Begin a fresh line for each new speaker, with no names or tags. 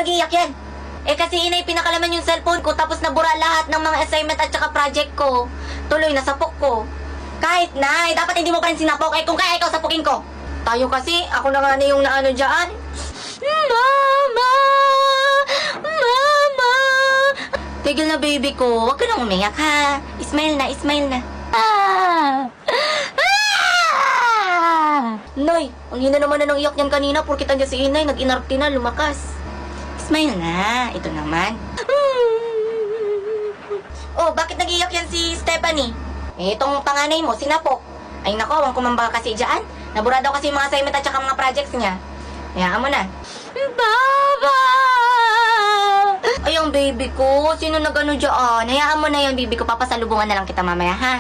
nag-iiyak yan? Eh kasi inay pinakalaman yung cellphone ko tapos nabura lahat ng mga assignment at saka project ko. Tuloy nasapok ko. Kahit na, dapat hindi mo pa rin sinapok. Eh kung kaya ikaw sapukin ko. Tayo kasi, ako na nga na yung naano dyan. Mama! Mama! Tigil na baby ko, huwag ka nang umiyak ha. Smile na, smile na. Nay, ang hina naman na ng iyak niyan kanina porkit andyan si inay, nag-inarte na, lumakas. Smile na, ito naman. Oh, bakit nag-iyak yan si Stephanie? Eh, itong panganay mo, sinapok. Ay nako, ang kumambaka kasi dyan. Nabura daw kasi yung mga assignment at saka mga projects niya. Hayaan mo na. Baba! Ay, ang baby ko, sino nag-ano dyan? Hayaan mo na yan, baby ko, papasalubungan na lang kita mamaya, ha?